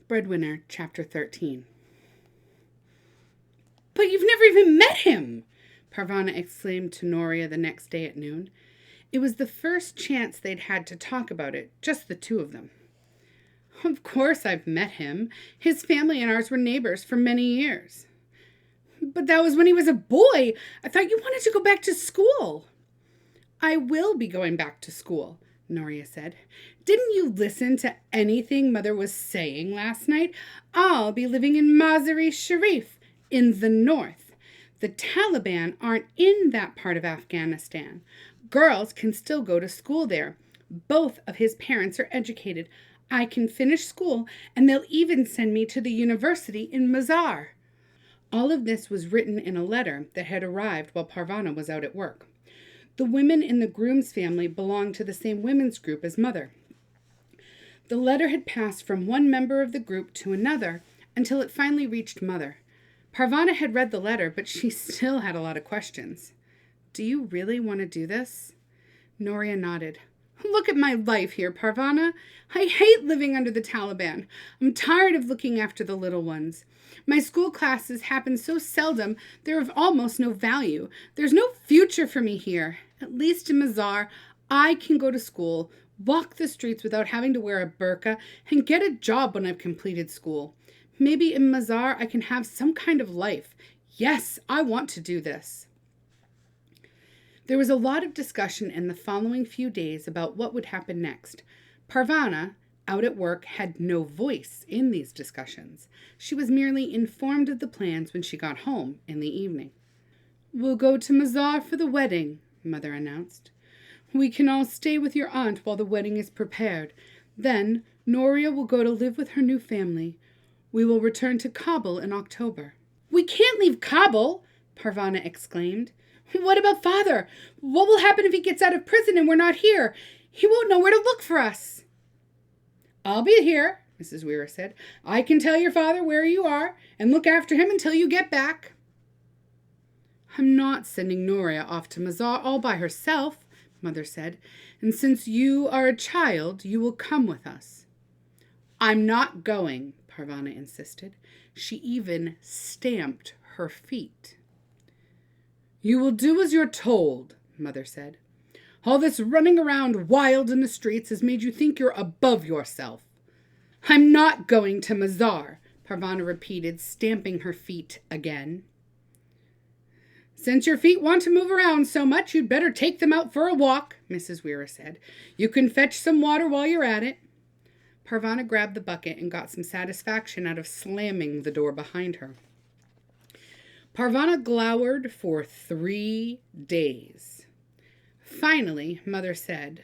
Breadwinner Chapter 13. But you've never even met him, Parvana exclaimed to Noria the next day at noon. It was the first chance they'd had to talk about it, just the two of them. Of course I've met him. His family and ours were neighbors for many years. But that was when he was a boy. I thought you wanted to go back to school. I will be going back to school, Noria said. Didn't you listen to anything Mother was saying last night? I'll be living in Mazar-e-Sharif, in the north. The Taliban aren't in that part of Afghanistan. Girls can still go to school there. Both of his parents are educated. I can finish school, and they'll even send me to the university in Mazar. All of this was written in a letter that had arrived while Parvana was out at work. The women in the groom's family belonged to the same women's group as Mother. The letter had passed from one member of the group to another until it finally reached Mother. Parvana had read the letter, but she still had a lot of questions. Do you really want to do this? Noria nodded. Look at my life here, Parvana. I hate living under the Taliban. I'm tired of looking after the little ones. My school classes happen so seldom, they're of almost no value. There's no future for me here. At least in Mazar, I can go to school, walk the streets without having to wear a burqa, and get a job when I've completed school. Maybe in Mazar I can have some kind of life. Yes, I want to do this. There was a lot of discussion in the following few days about what would happen next. Parvana, out at work, had no voice in these discussions. She was merely informed of the plans when she got home in the evening. We'll go to Mazar for the wedding, Mother announced. We can all stay with your aunt while the wedding is prepared. Then Noria will go to live with her new family. We will return to Kabul in October. We can't leave Kabul, Parvana exclaimed. What about Father? What will happen if he gets out of prison and we're not here? He won't know where to look for us. I'll be here, Mrs. Weir said. I can tell your father where you are and look after him until you get back. I'm not sending Noria off to Mazar all by herself, Mother said, and since you are a child, you will come with us. I'm not going, Parvana insisted. She even stamped her feet. You will do as you're told, Mother said. All this running around wild in the streets has made you think you're above yourself. I'm not going to Mazar, Parvana repeated, stamping her feet again. Since your feet want to move around so much, you'd better take them out for a walk, Mrs. Weir said. You can fetch some water while you're at it. Parvana grabbed the bucket and got some satisfaction out of slamming the door behind her. Parvana glowered for 3 days. Finally, Mother said,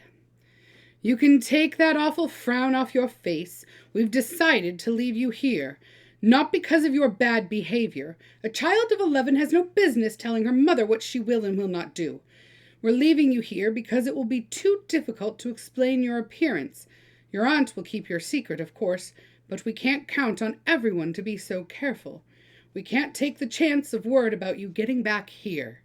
You can take that awful frown off your face. We've decided to leave you here, not because of your bad behavior. A child of 11 has no business telling her mother what she will and will not do. We're leaving you here because it will be too difficult to explain your appearance. Your aunt will keep your secret, of course, but we can't count on everyone to be so careful. We can't take the chance of word about you getting back here.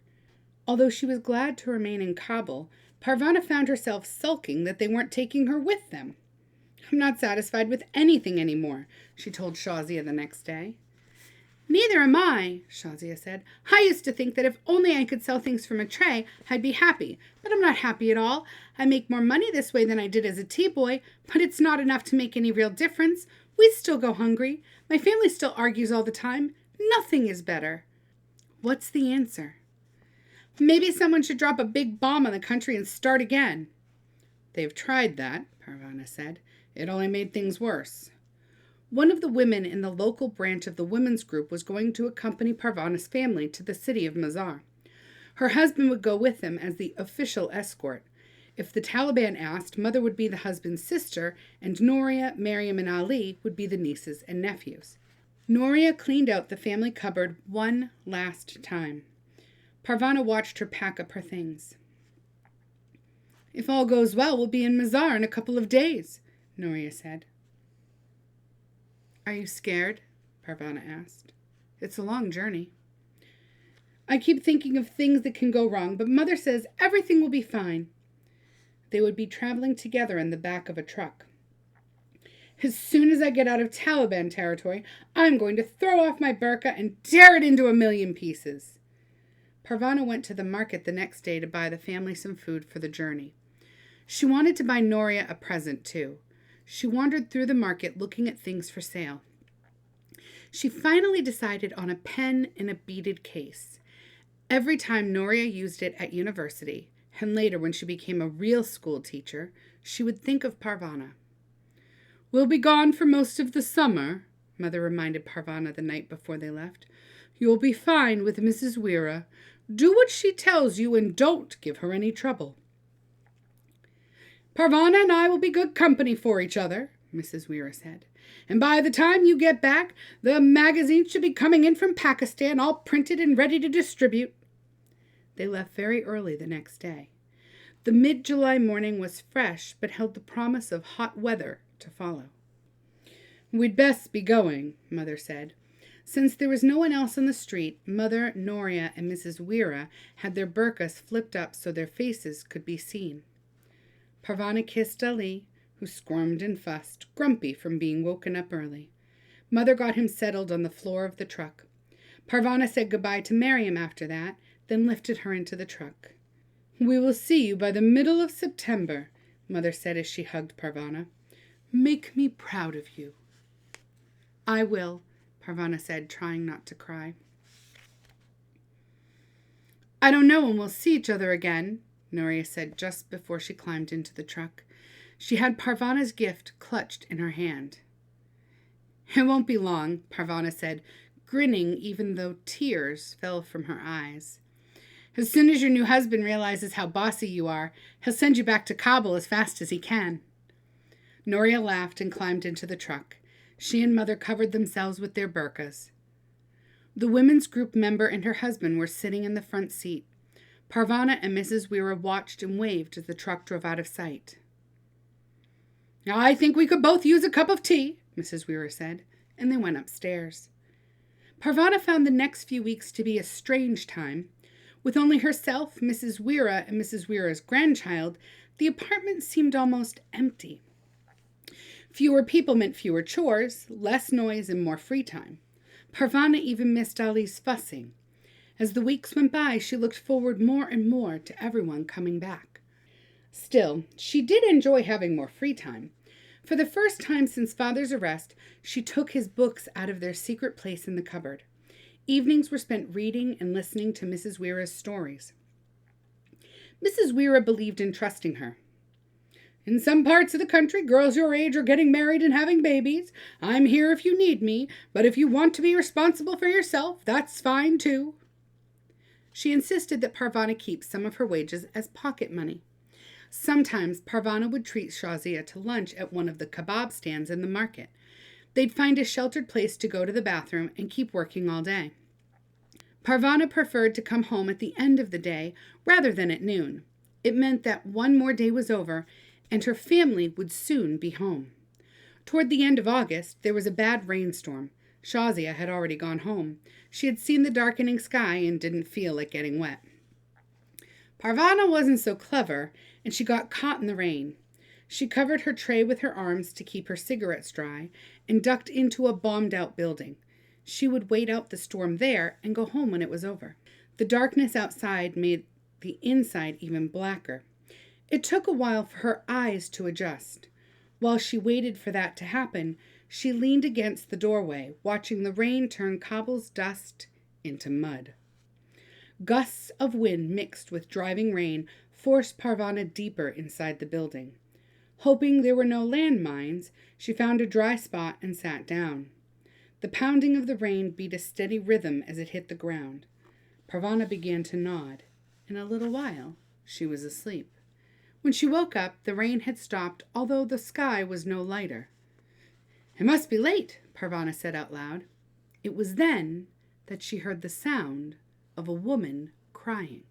Although she was glad to remain in Kabul, Parvana found herself sulking that they weren't taking her with them. I'm not satisfied with anything anymore, she told Shazia the next day. Neither am I, Shazia said. I used to think that if only I could sell things from a tray, I'd be happy. But I'm not happy at all. I make more money this way than I did as a tea boy, but it's not enough to make any real difference. We still go hungry. My family still argues all the time. Nothing is better. What's the answer? Maybe someone should drop a big bomb on the country and start again. They've tried that, Parvana said. It only made things worse. One of the women in the local branch of the women's group was going to accompany Parvana's family to the city of Mazar. Her husband would go with them as the official escort. If the Taliban asked, Mother would be the husband's sister, and Noria, Mariam, and Ali would be the nieces and nephews. Noria cleaned out the family cupboard one last time. Parvana watched her pack up her things. If all goes well, we'll be in Mazar in a couple of days, Noria said. Are you scared? Parvana asked. It's a long journey. I keep thinking of things that can go wrong, but Mother says everything will be fine. They would be traveling together in the back of a truck. As soon as I get out of Taliban territory, I'm going to throw off my burqa and tear it into a million pieces. Parvana went to the market the next day to buy the family some food for the journey. She wanted to buy Noria a present, too. She wandered through the market looking at things for sale. She finally decided on a pen in a beaded case. Every time Noria used it at university, and later when she became a real school teacher, she would think of Parvana. "We'll be gone for most of the summer," Mother reminded Parvana the night before they left. "You'll be fine with Mrs. Weira. Do what she tells you and don't give her any trouble." "Parvana and I will be good company for each other," Mrs. Weira said. "And by the time you get back, the magazines should be coming in from Pakistan, all printed and ready to distribute." They left very early the next day. The mid-July morning was fresh, but held the promise of hot weather to follow. "We'd best be going," Mother said. Since there was no one else on the street, Mother, Noria, and Mrs. Weira had their burqas flipped up so their faces could be seen. Parvana kissed Ali, who squirmed and fussed, grumpy from being woken up early. Mother got him settled on the floor of the truck. Parvana said goodbye to Miriam after that, then lifted her into the truck. "We will see you by the middle of September," Mother said as she hugged Parvana. "Make me proud of you." "I will," Parvana said, trying not to cry. "I don't know when we'll see each other again," Noria said just before she climbed into the truck. She had Parvana's gift clutched in her hand. "It won't be long," Parvana said, grinning even though tears fell from her eyes. "As soon as your new husband realizes how bossy you are, he'll send you back to Kabul as fast as he can." Noria laughed and climbed into the truck. She and Mother covered themselves with their burqas. The women's group member and her husband were sitting in the front seat. Parvana and Mrs. Weira watched and waved as the truck drove out of sight. "I think we could both use a cup of tea," Mrs. Weira said, and they went upstairs. Parvana found the next few weeks to be a strange time. With only herself, Mrs. Weira, and Mrs. Weira's grandchild, the apartment seemed almost empty. Fewer people meant fewer chores, less noise, and more free time. Parvana even missed Ali's fussing. As the weeks went by, she looked forward more and more to everyone coming back. Still, she did enjoy having more free time. For the first time since Father's arrest, she took his books out of their secret place in the cupboard. Evenings were spent reading and listening to Mrs. Weira's stories. Mrs. Weira believed in trusting her. "In some parts of the country, girls your age are getting married and having babies. I'm here if you need me, but if you want to be responsible for yourself, that's fine too." She insisted that Parvana keep some of her wages as pocket money. Sometimes Parvana would treat Shazia to lunch at one of the kebab stands in the market. They'd find a sheltered place to go to the bathroom and keep working all day. Parvana preferred to come home at the end of the day rather than at noon. It meant that one more day was over and her family would soon be home. Toward the end of August, there was a bad rainstorm. Shazia had already gone home. She had seen the darkening sky and didn't feel like getting wet. Parvana wasn't so clever, and she got caught in the rain. She covered her tray with her arms to keep her cigarettes dry and ducked into a bombed-out building. She would wait out the storm there and go home when it was over. The darkness outside made the inside even blacker. It took a while for her eyes to adjust. While she waited for that to happen, she leaned against the doorway, watching the rain turn Kabul's dust into mud. Gusts of wind mixed with driving rain forced Parvana deeper inside the building. Hoping there were no landmines, she found a dry spot and sat down. The pounding of the rain beat a steady rhythm as it hit the ground. Parvana began to nod. In a little while, she was asleep. When she woke up, the rain had stopped, although the sky was no lighter. "It must be late," Parvana said out loud. It was then that she heard the sound of a woman crying.